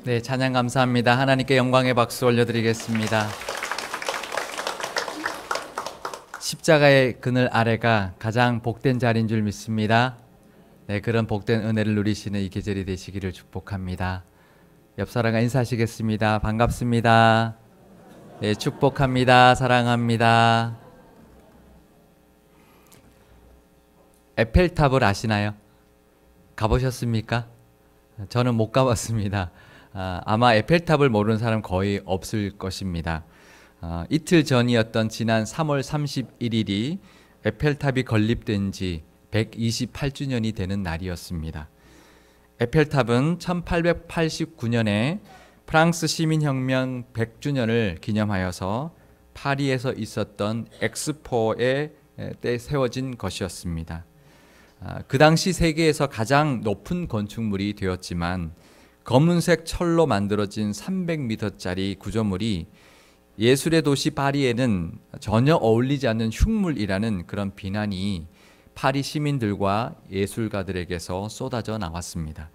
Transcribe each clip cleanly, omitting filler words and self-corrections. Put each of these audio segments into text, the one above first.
네, 찬양 감사합니다. 하나님께 영광의 박수 올려드리겠습니다. 십자가의 그늘 아래가 가장 복된 자리인 줄 믿습니다. 네, 그런 복된 은혜를 누리시는 이 계절이 되시기를 축복합니다. 옆 사람과 인사하시겠습니다. 반갑습니다. 네, 축복합니다. 사랑합니다. 에펠탑을 아시나요? 가보셨습니까? 저는 못 가봤습니다. 아마 에펠탑을 모르는 사람 거의 없을 것입니다. 이틀 전이었던 지난 3월 31일이 에펠탑이 건립된 지 128주년이 되는 날이었습니다. 에펠탑은 1889년에 프랑스 시민혁명 100주년을 기념하여서 파리에서 있었던 엑스포에 때 세워진 것이었습니다. 그 당시 세계에서 가장 높은 건축물이 되었지만 검은색 철로 만들어진 300m짜리 구조물이 예술의 도시 파리에는 전혀 어울리지 않는 흉물이라는 그런 비난이 파리 시민들과 예술가들에게서 쏟아져 나왔습니다.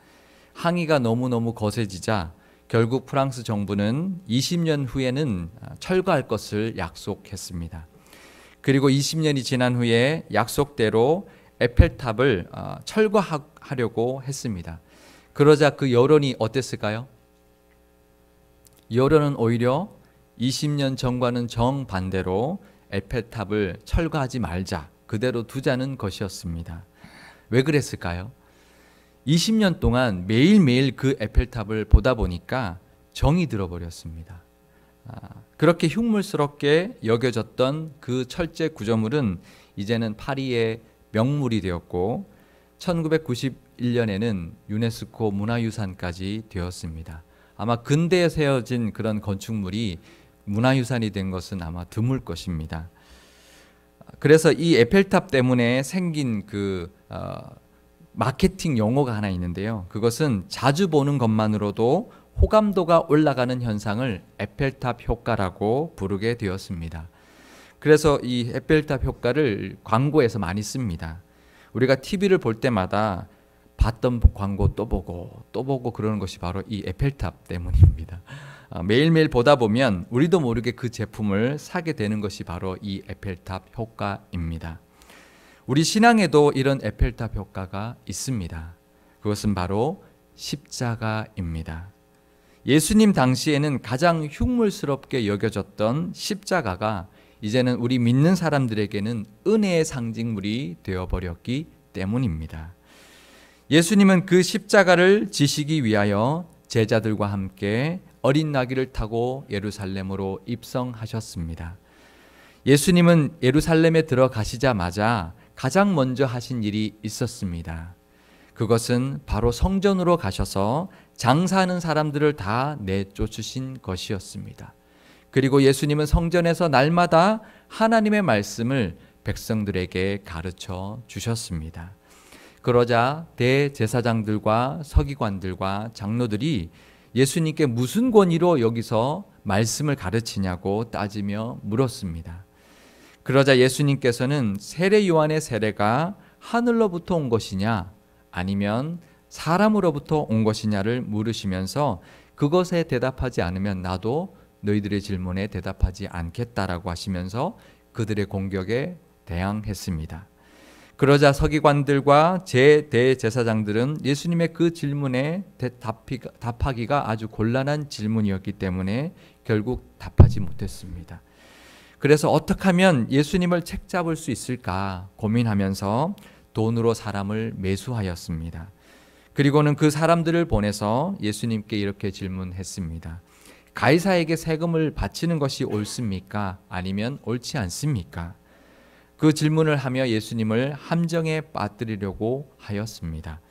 항의가 너무너무 거세지자 결국 프랑스 정부는 20년 후에는 철거할 것을 약속했습니다. 그리고 20년이 지난 후에 약속대로 에펠탑을 철거하려고 했습니다. 그러자 그 여론이 어땠을까요? 여론은 오히려 20년 전과는 정반대로 에펠탑을 철거하지 말자, 그대로 두자는 것이었습니다. 왜 그랬을까요? 20년 동안 매일매일 그 에펠탑을 보다 보니까 정이 들어버렸습니다. 그렇게 흉물스럽게 여겨졌던 그 철제 구조물은 이제는 파리의 명물이 되었고 1991년에는 유네스코 문화유산까지 되었습니다. 아마 근대에 세워진 그런 건축물이 문화유산이 된 것은 아마 드물 것입니다. 그래서 이 에펠탑 때문에 생긴 그 마케팅 용어가 하나 있는데요. 그것은 자주 보는 것만으로도 호감도가 올라가는 현상을 에펠탑 효과라고 부르게 되었습니다. 그래서 이 에펠탑 효과를 광고에서 많이 씁니다. 우리가 TV를 볼 때마다 봤던 광고 또 보고 그러는 것이 바로 이 에펠탑 때문입니다. 매일매일 보다 보면 우리도 모르게 그 제품을 사게 되는 것이 바로 이 에펠탑 효과입니다. 우리 신앙에도 이런 에펠탑 효과가 있습니다. 그것은 바로 십자가입니다. 예수님 당시에는 가장 흉물스럽게 여겨졌던 십자가가 이제는 우리 믿는 사람들에게는 은혜의 상징물이 되어버렸기 때문입니다. 예수님은 그 십자가를 지시기 위하여 제자들과 함께 어린 나귀를 타고 예루살렘으로 입성하셨습니다. 예수님은 예루살렘에 들어가시자마자 가장 먼저 하신 일이 있었습니다. 그것은 바로 성전으로 가셔서 장사하는 사람들을 다 내쫓으신 것이었습니다. 그리고 예수님은 성전에서 날마다 하나님의 말씀을 백성들에게 가르쳐 주셨습니다. 그러자 대제사장들과 서기관들과 장로들이 예수님께 무슨 권위로 여기서 말씀을 가르치냐고 따지며 물었습니다. 그러자 예수님께서는 세례 요한의 세례가 하늘로부터 온 것이냐 아니면 사람으로부터 온 것이냐를 물으시면서 그것에 대답하지 않으면 나도 너희들의 질문에 대답하지 않겠다라고 하시면서 그들의 공격에 대항했습니다. 그러자 서기관들과 대제사장들은 예수님의 그 질문에 답하기가 아주 곤란한 질문이었기 때문에 결국 답하지 못했습니다. 그래서 어떻게 하면 예수님을 책잡을 수 있을까 고민하면서 돈으로 사람을 매수하였습니다. 그리고는 그 사람들을 보내서 예수님께 이렇게 질문했습니다. 가이사에게 세금을 바치는 것이 옳습니까? 아니면 옳지 않습니까? 그 질문을 하며 예수님을 함정에 빠뜨리려고 하였습니다.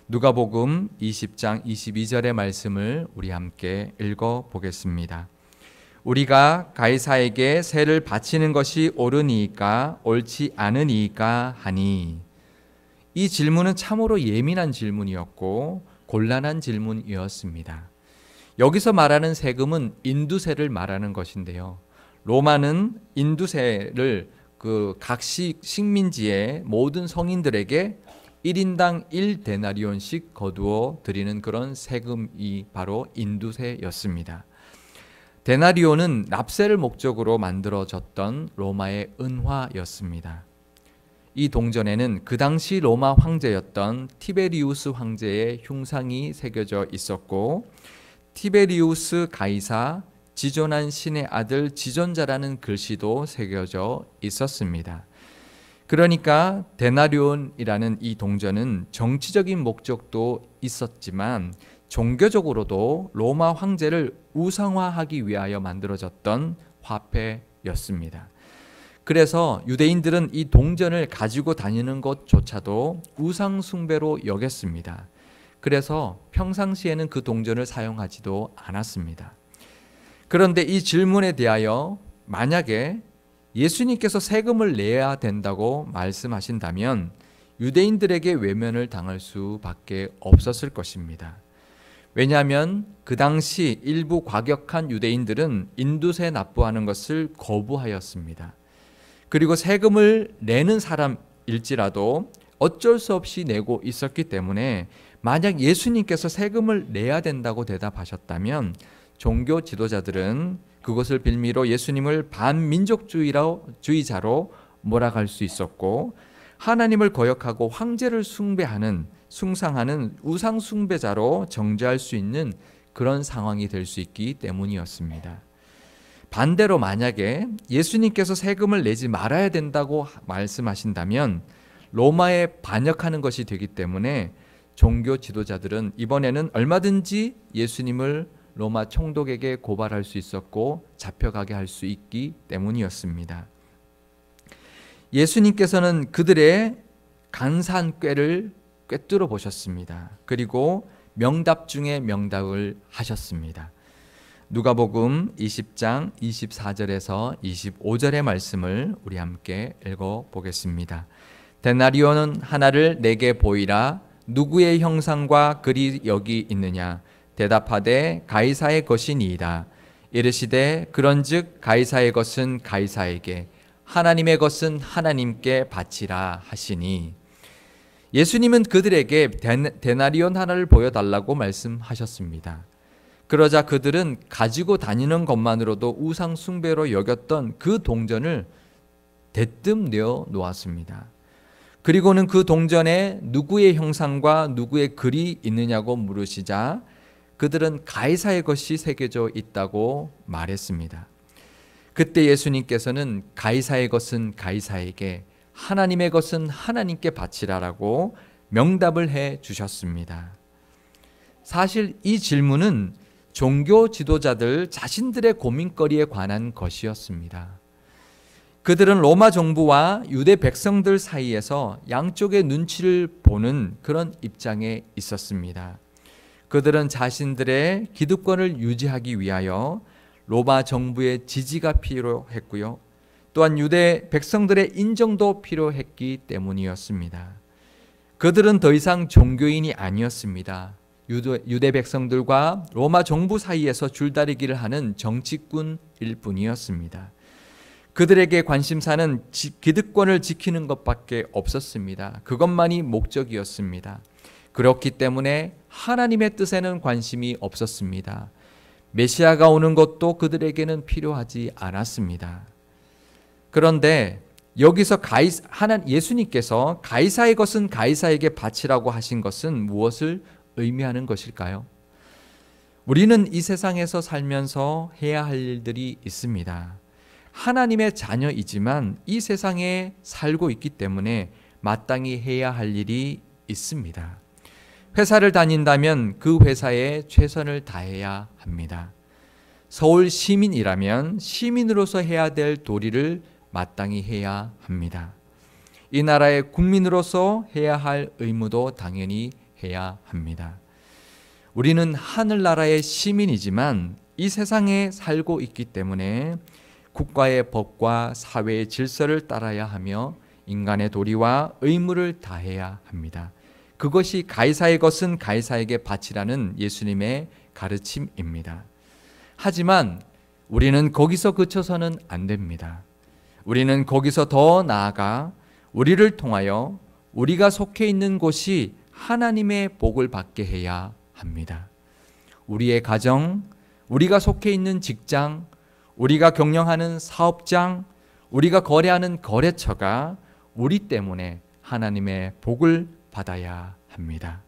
누가복음 20장 22절의 말씀을 우리 함께 읽어보겠습니다. 우리가 가이사에게 세를 바치는 것이 옳으니까 옳지 않으니까 하니. 이 질문은 참으로 예민한 질문이었고 곤란한 질문이었습니다. 여기서 말하는 세금은 인두세를 말하는 것인데요. 로마는 인두세를 각 식민지의 모든 성인들에게 1인당 1데나리온씩 거두어 드리는 그런 세금이 바로 인두세였습니다. 데나리온은 납세를 목적으로 만들어졌던 로마의 은화였습니다. 이 동전에는 그 당시 로마 황제였던 티베리우스 황제의 흉상이 새겨져 있었고, 티베리우스 가이사, 지존한 신의 아들 지존자라는 글씨도 새겨져 있었습니다. 그러니까 데나리온이라는 이 동전은 정치적인 목적도 있었지만 종교적으로도 로마 황제를 우상화하기 위하여 만들어졌던 화폐였습니다. 그래서 유대인들은 이 동전을 가지고 다니는 것조차도 우상 숭배로 여겼습니다. 그래서 평상시에는 그 동전을 사용하지도 않았습니다. 그런데 이 질문에 대하여 만약에 예수님께서 세금을 내야 된다고 말씀하신다면 유대인들에게 외면을 당할 수밖에 없었을 것입니다. 왜냐하면 그 당시 일부 과격한 유대인들은 인두세 납부하는 것을 거부하였습니다. 그리고 세금을 내는 사람일지라도 어쩔 수 없이 내고 있었기 때문에 만약 예수님께서 세금을 내야 된다고 대답하셨다면 종교 지도자들은 그것을 빌미로 예수님을 반민족주의자로 몰아갈 수 있었고, 하나님을 거역하고 황제를 숭상하는 우상 숭배자로 정죄할 수 있는 그런 상황이 될 수 있기 때문이었습니다. 반대로 만약에 예수님께서 세금을 내지 말아야 된다고 말씀하신다면 로마에 반역하는 것이 되기 때문에 종교 지도자들은 이번에는 얼마든지 예수님을 로마 총독에게 고발할 수 있었고 잡혀가게 할 수 있기 때문이었습니다. 예수님께서는 그들의 간사한 꾀를 꿰뚫어 보셨습니다. 그리고 명답 중에 명답을 하셨습니다. 누가복음 20장 24절에서 25절의 말씀을 우리 함께 읽어보겠습니다. 데나리온은 하나를 내게 보이라. 누구의 형상과 글이 여기 있느냐? 대답하되 가이사의 것이니이다. 이르시되 그런즉 가이사의 것은 가이사에게, 하나님의 것은 하나님께 바치라 하시니. 예수님은 그들에게 데나리온 하나를 보여달라고 말씀하셨습니다. 그러자 그들은 가지고 다니는 것만으로도 우상 숭배로 여겼던 그 동전을 대뜸 내어 놓았습니다. 그리고는 그 동전에 누구의 형상과 누구의 글이 있느냐고 물으시자 그들은 가이사의 것이 새겨져 있다고 말했습니다. 그때 예수님께서는 가이사의 것은 가이사에게, 하나님의 것은 하나님께 바치라라고 명답을 해 주셨습니다. 사실 이 질문은 종교 지도자들 자신들의 고민거리에 관한 것이었습니다. 그들은 로마 정부와 유대 백성들 사이에서 양쪽의 눈치를 보는 그런 입장에 있었습니다. 그들은 자신들의 기득권을 유지하기 위하여 로마 정부의 지지가 필요했고요. 또한 유대 백성들의 인정도 필요했기 때문이었습니다. 그들은 더 이상 종교인이 아니었습니다. 유대 백성들과 로마 정부 사이에서 줄다리기를 하는 정치꾼일 뿐이었습니다. 그들에게 관심사는 기득권을 지키는 것밖에 없었습니다. 그것만이 목적이었습니다. 그렇기 때문에 하나님의 뜻에는 관심이 없었습니다. 메시아가 오는 것도 그들에게는 필요하지 않았습니다. 그런데 여기서 예수님께서 가이사의 것은 가이사에게 바치라고 하신 것은 무엇을 의미하는 것일까요? 우리는 이 세상에서 살면서 해야 할 일들이 있습니다. 하나님의 자녀이지만 이 세상에 살고 있기 때문에 마땅히 해야 할 일이 있습니다. 회사를 다닌다면 그 회사에 최선을 다해야 합니다. 서울 시민이라면 시민으로서 해야 될 도리를 마땅히 해야 합니다. 이 나라의 국민으로서 해야 할 의무도 당연히 해야 합니다. 우리는 하늘나라의 시민이지만 이 세상에 살고 있기 때문에 국가의 법과 사회의 질서를 따라야 하며 인간의 도리와 의무를 다해야 합니다. 그것이 가이사의 것은 가이사에게 바치라는 예수님의 가르침입니다. 하지만 우리는 거기서 그쳐서는 안 됩니다. 우리는 거기서 더 나아가 우리를 통하여 우리가 속해 있는 곳이 하나님의 복을 받게 해야 합니다. 우리의 가정, 우리가 속해 있는 직장, 우리가 경영하는 사업장, 우리가 거래하는 거래처가 우리 때문에 하나님의 복을 받아야 합니다.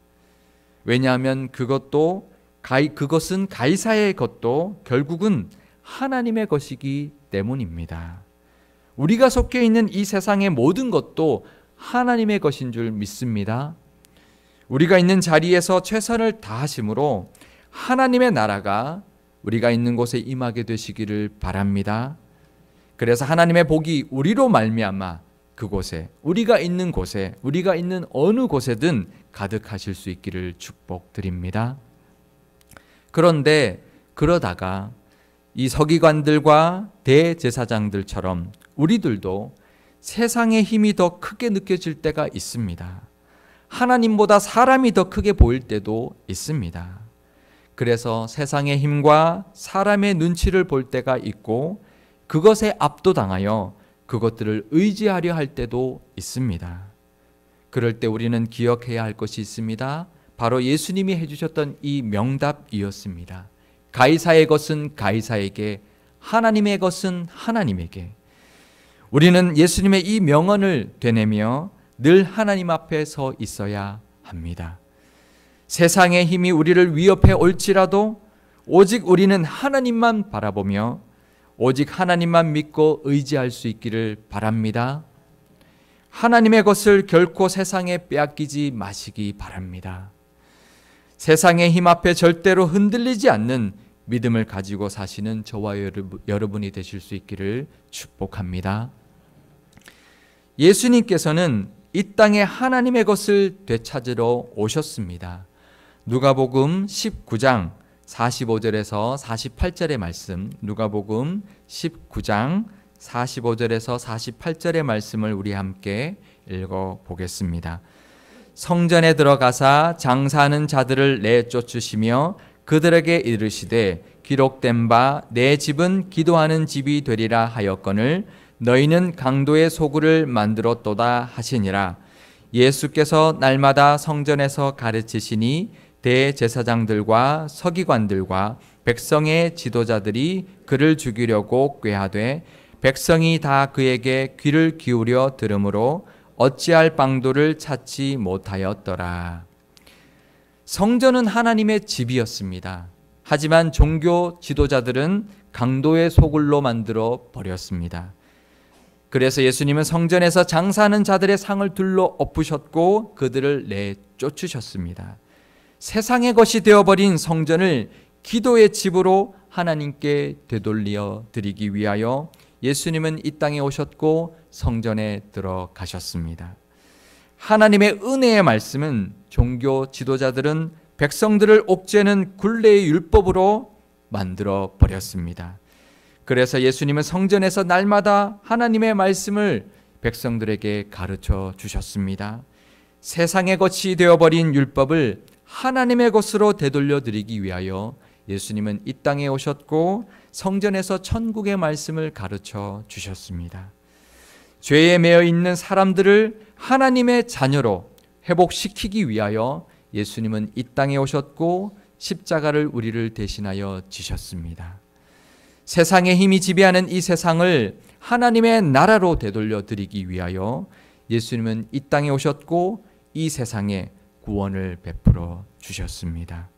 왜냐하면 그것은 가이사의 것도 결국은 하나님의 것이기 때문입니다. 우리가 속해 있는 이 세상의 모든 것도 하나님의 것인 줄 믿습니다. 우리가 있는 자리에서 최선을 다하심으로 하나님의 나라가 우리가 있는 곳에 임하게 되시기를 바랍니다. 그래서 하나님의 복이 우리로 말미암아 그곳에, 우리가 있는 곳에, 우리가 있는 어느 곳에든 가득하실 수 있기를 축복드립니다. 그런데 그러다가 이 서기관들과 대제사장들처럼 우리들도 세상의 힘이 더 크게 느껴질 때가 있습니다. 하나님보다 사람이 더 크게 보일 때도 있습니다. 그래서 세상의 힘과 사람의 눈치를 볼 때가 있고 그것에 압도당하여 그것들을 의지하려 할 때도 있습니다. 그럴 때 우리는 기억해야 할 것이 있습니다. 바로 예수님이 해주셨던 이 명답이었습니다. 가이사의 것은 가이사에게, 하나님의 것은 하나님에게. 우리는 예수님의 이 명언을 되뇌며 늘 하나님 앞에 서 있어야 합니다. 세상의 힘이 우리를 위협해 올지라도 오직 우리는 하나님만 바라보며 오직 하나님만 믿고 의지할 수 있기를 바랍니다. 하나님의 것을 결코 세상에 빼앗기지 마시기 바랍니다. 세상의 힘 앞에 절대로 흔들리지 않는 믿음을 가지고 사시는 저와 여러분이 되실 수 있기를 축복합니다. 예수님께서는 이 땅에 하나님의 것을 되찾으러 오셨습니다. 누가복음 19장 45절에서 48절의 말씀, 누가복음 19장 45절에서 48절의 말씀을 우리 함께 읽어보겠습니다. 성전에 들어가사 장사하는 자들을 내쫓으시며 그들에게 이르시되 기록된 바 내 집은 기도하는 집이 되리라 하였거늘 너희는 강도의 소굴을 만들었도다 하시니라. 예수께서 날마다 성전에서 가르치시니 대제사장들과 서기관들과 백성의 지도자들이 그를 죽이려고 꾀하되 백성이 다 그에게 귀를 기울여 들으므로 어찌할 방도를 찾지 못하였더라. 성전은 하나님의 집이었습니다. 하지만 종교 지도자들은 강도의 소굴로 만들어 버렸습니다. 그래서 예수님은 성전에서 장사하는 자들의 상을 둘러 엎으셨고 그들을 내쫓으셨습니다. 세상의 것이 되어버린 성전을 기도의 집으로 하나님께 되돌려 드리기 위하여 예수님은 이 땅에 오셨고 성전에 들어가셨습니다. 하나님의 은혜의 말씀은 종교 지도자들은 백성들을 옥죄는 굴레의 율법으로 만들어 버렸습니다. 그래서 예수님은 성전에서 날마다 하나님의 말씀을 백성들에게 가르쳐 주셨습니다. 세상의 것이 되어버린 율법을 하나님의 것으로 되돌려 드리기 위하여 예수님은 이 땅에 오셨고 성전에서 천국의 말씀을 가르쳐 주셨습니다. 죄에 매여 있는 사람들을 하나님의 자녀로 회복시키기 위하여 예수님은 이 땅에 오셨고 십자가를 우리를 대신하여 지셨습니다. 세상의 힘이 지배하는 이 세상을 하나님의 나라로 되돌려 드리기 위하여 예수님은 이 땅에 오셨고 이 세상에 구원을 베풀어 주셨습니다.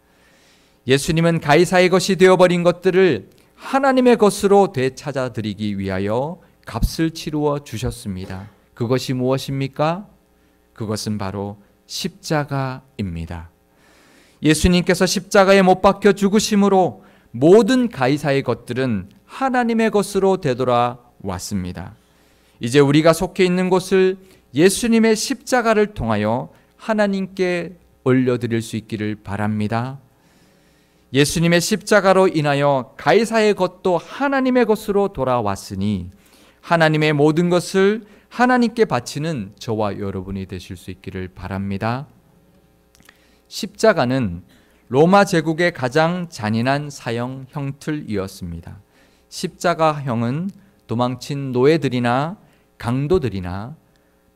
예수님은 가이사의 것이 되어버린 것들을 하나님의 것으로 되찾아 드리기 위하여 값을 치루어 주셨습니다. 그것이 무엇입니까? 그것은 바로 십자가입니다. 예수님께서 십자가에 못 박혀 죽으심으로 모든 가이사의 것들은 하나님의 것으로 되돌아왔습니다. 이제 우리가 속해 있는 곳을 예수님의 십자가를 통하여 하나님께 올려드릴 수 있기를 바랍니다. 예수님의 십자가로 인하여 가이사의 것도 하나님의 것으로 돌아왔으니 하나님의 모든 것을 하나님께 바치는 저와 여러분이 되실 수 있기를 바랍니다. 십자가는 로마 제국의 가장 잔인한 사형 형틀이었습니다. 십자가형은 도망친 노예들이나 강도들이나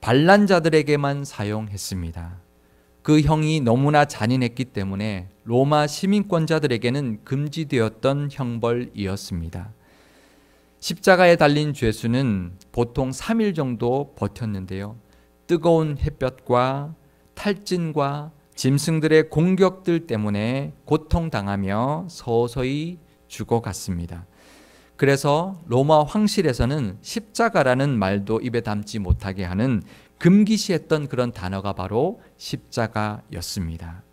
반란자들에게만 사용했습니다. 그 형이 너무나 잔인했기 때문에 로마 시민권자들에게는 금지되었던 형벌이었습니다. 십자가에 달린 죄수는 보통 3일 정도 버텼는데요. 뜨거운 햇볕과 탈진과 짐승들의 공격들 때문에 고통당하며 서서히 죽어갔습니다. 그래서 로마 황실에서는 십자가라는 말도 입에 담지 못하게 하는 금기시했던 그런 단어가 바로 십자가였습니다.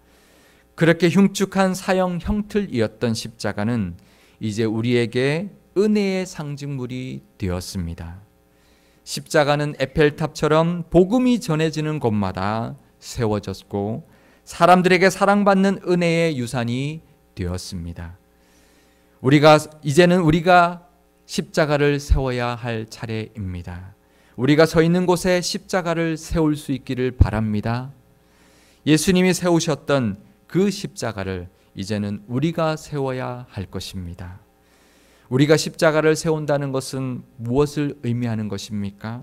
그렇게 흉측한 사형 형틀이었던 십자가는 이제 우리에게 은혜의 상징물이 되었습니다. 십자가는 에펠탑처럼 복음이 전해지는 곳마다 세워졌고 사람들에게 사랑받는 은혜의 유산이 되었습니다. 이제는 우리가 십자가를 세워야 할 차례입니다. 우리가 서 있는 곳에 십자가를 세울 수 있기를 바랍니다. 예수님이 세우셨던 그 십자가를 이제는 우리가 세워야 할 것입니다. 우리가 십자가를 세운다는 것은 무엇을 의미하는 것입니까?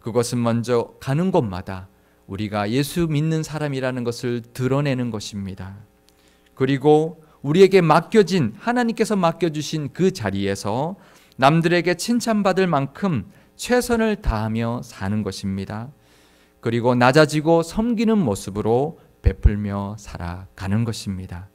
그것은 먼저 가는 곳마다 우리가 예수 믿는 사람이라는 것을 드러내는 것입니다. 그리고 우리에게 맡겨진, 하나님께서 맡겨주신 그 자리에서 남들에게 칭찬받을 만큼 최선을 다하며 사는 것입니다. 그리고 낮아지고 섬기는 모습으로 베풀며 살아가는 것입니다.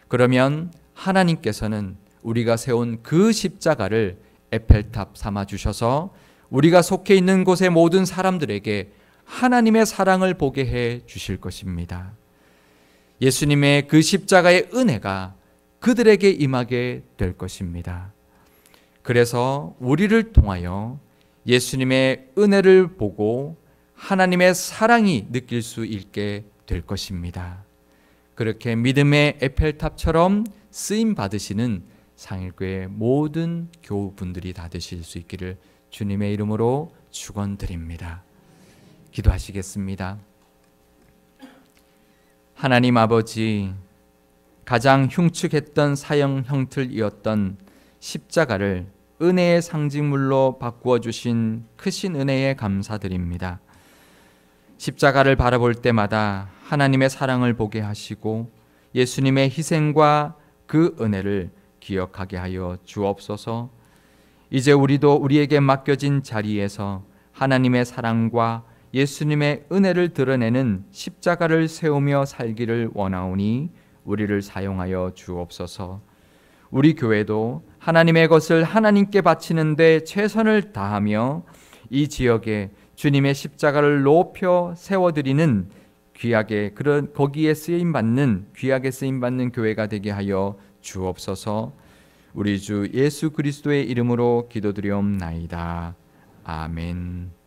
그러면 하나님께서는 우리가 세운 그 십자가를 에펠탑 삼아 주셔서 우리가 속해 있는 곳의 모든 사람들에게 하나님의 사랑을 보게 해 주실 것입니다. 예수님의 그 십자가의 은혜가 그들에게 임하게 될 것입니다. 그래서 우리를 통하여 예수님의 은혜를 보고 하나님의 사랑이 느낄 수 있게 될 것입니다. 그렇게 믿음의 에펠탑처럼 쓰임 받으시는 상일교회 모든 교우분들이 다 되실 수 있기를 주님의 이름으로 축원드립니다. 기도하시겠습니다. 하나님 아버지, 가장 흉측했던 사형 형틀이었던 십자가를 은혜의 상징물로 바꾸어 주신 크신 은혜에 감사드립니다. 십자가를 바라볼 때마다 하나님의 사랑을 보게 하시고 예수님의 희생과 그 은혜를 기억하게 하여 주옵소서. 이제 우리도 우리에게 맡겨진 자리에서 하나님의 사랑과 예수님의 은혜를 드러내는 십자가를 세우며 살기를 원하오니 우리를 사용하여 주옵소서. 우리 교회도 하나님의 것을 하나님께 바치는 데 최선을 다하며 이 지역에 주님의 십자가를 높여 세워드리는 거기에 귀하게 쓰임받는 교회가 되게 하여 주옵소서. 우리 주 예수 그리스도의 이름으로 기도드리옵나이다. 아멘.